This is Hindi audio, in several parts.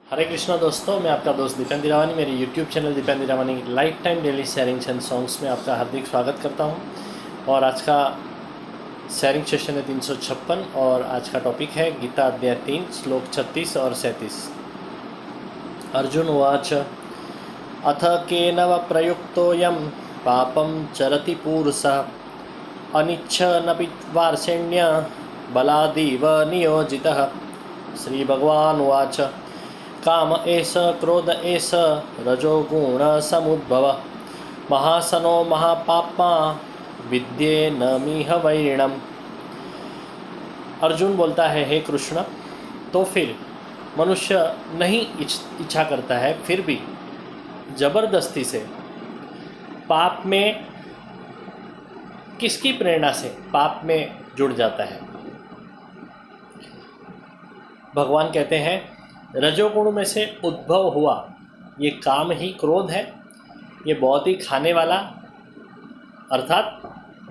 हरे कृष्णा दोस्तों, मैं आपका दोस्त दीपेंद्र रावानी मेरे YouTube channel Dipendra Rawani life time daily sharings and songs में आपका हार्दिक स्वागत करता हूं। और आज का शेयरिंग सेशन है 356 और आज का टॉपिक है गीता अध्याय 3 श्लोक 36 और 37। अर्जुन उवाच अथ केन व प्रयुक्तोऽयं पापं चरति पूरुषः अनिच्छन्नपि वार्ष्ण्य बलादिव नियोजितः। श्रीभगवान् उवाच काम एष क्रोध एष रजोगुण समुद्भव महासनो महापाप्मा विद्ये न मिह वैरिणम। अर्जुन बोलता है, हे कृष्ण, तो फिर मनुष्य नहीं इच्छा करता है, फिर भी जबरदस्ती से पाप में किसकी प्रेरणा से पाप में जुड़ जाता है। भगवान कहते हैं रजोगुण में से उद्भव हुआ ये काम ही क्रोध है। ये बहुत ही खाने वाला अर्थात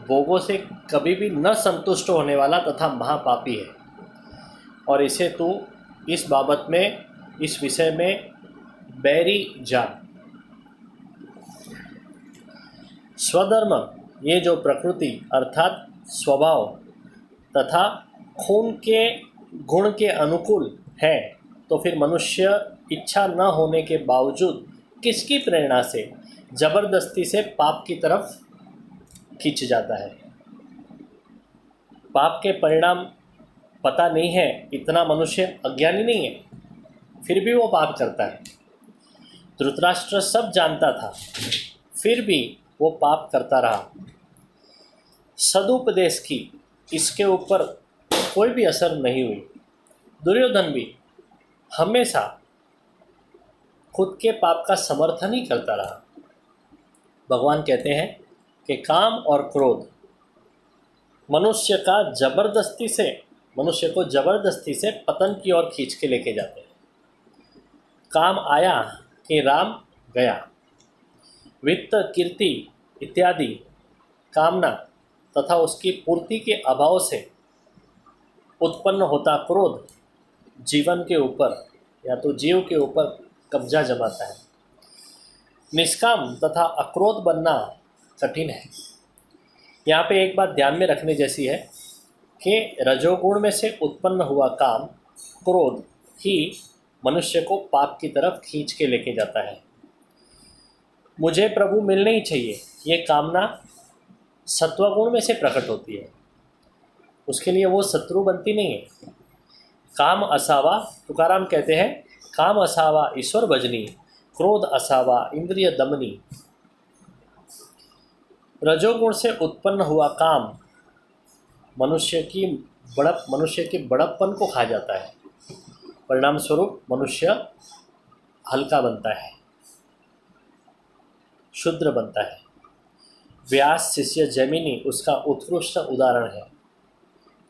भोगों से कभी भी न संतुष्ट होने वाला तथा महापापी है। और इसे तू इस बाबत में, इस विषय में बैरी जान। स्वधर्म ये जो प्रकृति अर्थात स्वभाव तथा खून के गुण के अनुकूल है, तो फिर मनुष्य इच्छा न होने के बावजूद किसकी प्रेरणा से जबरदस्ती से पाप की तरफ खींच जाता है। पाप के परिणाम पता नहीं है, इतना मनुष्य अज्ञानी नहीं है, फिर भी वो पाप करता है। धृतराष्ट्र सब जानता था, फिर भी वो पाप करता रहा। सदुपदेश की इसके ऊपर कोई भी असर नहीं हुई। दुर्योधन भी हमेशा खुद के पाप का समर्थन ही करता रहा। भगवान कहते हैं कि काम और क्रोध मनुष्य को जबरदस्ती से पतन की ओर खींच के लेके जाते हैं। काम आया कि राम गया। वित्त, कीर्ति इत्यादि कामना तथा उसकी पूर्ति के अभाव से उत्पन्न होता क्रोध जीवन के ऊपर या तो जीव के ऊपर कब्जा जमाता है। निष्काम तथा अक्रोध बनना कठिन है। यहाँ पे एक बात ध्यान में रखने जैसी है कि रजोगुण में से उत्पन्न हुआ काम क्रोध ही मनुष्य को पाप की तरफ खींच के लेके जाता है। मुझे प्रभु मिलने ही चाहिए, ये कामना सत्वगुण में से प्रकट होती है। उसके लिए वो शत्रु बनती नहीं है। काम असावा, तुकाराम कहते हैं, काम असावा ईश्वर भजनी, क्रोध असावा इंद्रिय दमनी। रजोगुण से उत्पन्न हुआ काम मनुष्य के बड़प्पन को खा जाता है। परिणाम स्वरूप मनुष्य हल्का बनता है, शुद्र बनता है। व्यास शिष्य जैमिनी उसका उत्कृष्ट उदाहरण है।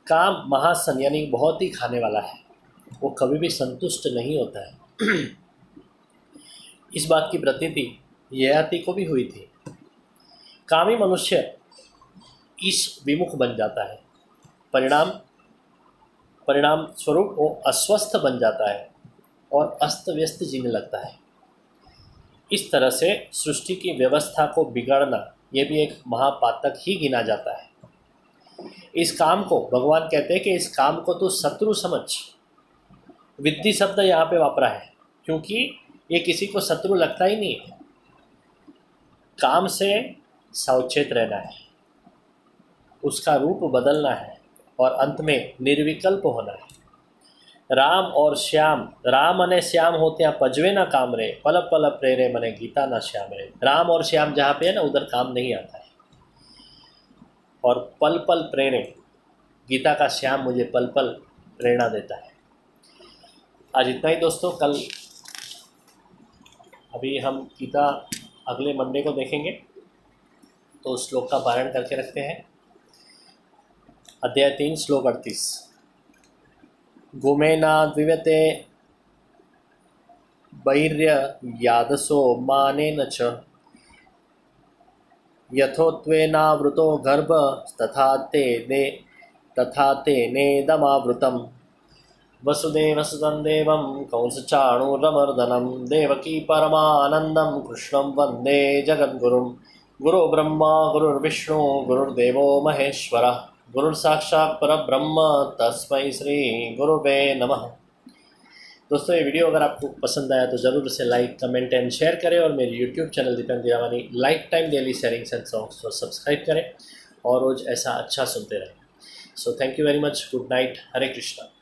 काम महासन यानी बहुत ही खाने वाला है, वो कभी भी संतुष्ट नहीं होता है। इस बात की प्रतीति ययाति को भी हुई थी। कामी मनुष्य इस विमुख बन जाता है। परिणाम स्वरूप वो अस्वस्थ बन जाता है और अस्त व्यस्त जीने लगता है। इस तरह से सृष्टि की व्यवस्था को बिगाड़ना ये भी एक महापातक ही गिना जाता है। इस काम को भगवान कहते हैं कि इस काम को तू शत्रु समझ। विद्धि शब्द यहाँ पे वापरा है क्योंकि ये किसी को शत्रु लगता ही नहीं है। काम से सावचेत रहना है, उसका रूप बदलना है और अंत में निर्विकल्प होना है। राम और श्याम, राम अने श्याम होते हैं पजवे ना काम रे, पल पल प्रेरे मने गीता ना श्याम रे। राम और श्याम जहाँ पे है ना, उधर काम नहीं आता है। और पल पल प्रेरे, गीता का श्याम मुझे पल पल प्रेरणा देता है। आज इतना ही दोस्तों। कल अभी हम गीता अगले मंडे को देखेंगे, तो श्लोक का पारायण करके रखते हैं। अध्याय 3 श्लोक 38। गुमेना द्विवते बैर्य यादसो मानेन च यथोत्वेनावृतो गर्भ तथा ते नेदमावृतम्। वसुदेवसुतं देवं कंसचाणूरमर्दनं देवकी परमानन्दं कृष्णं वन्दे जगद्गुरुं गुरु ब्रह्मा गुरुर्विष्णु गुरुर्देवो महेश्वरः गुरुर्साक्षात् परब्रह्म तस्मै श्री गुरुवे नमः। दोस्तों ये वीडियो अगर आपको पसंद आया तो ज़रूर इसे लाइक कमेंट एंड शेयर करें और मेरे YouTube channel Deepak Dirawani life time daily sharings and songs को सब्सक्राइब करें और रोज़ ऐसा अच्छा सुनते रहें। So thank you very much, good night, Hare Krishna.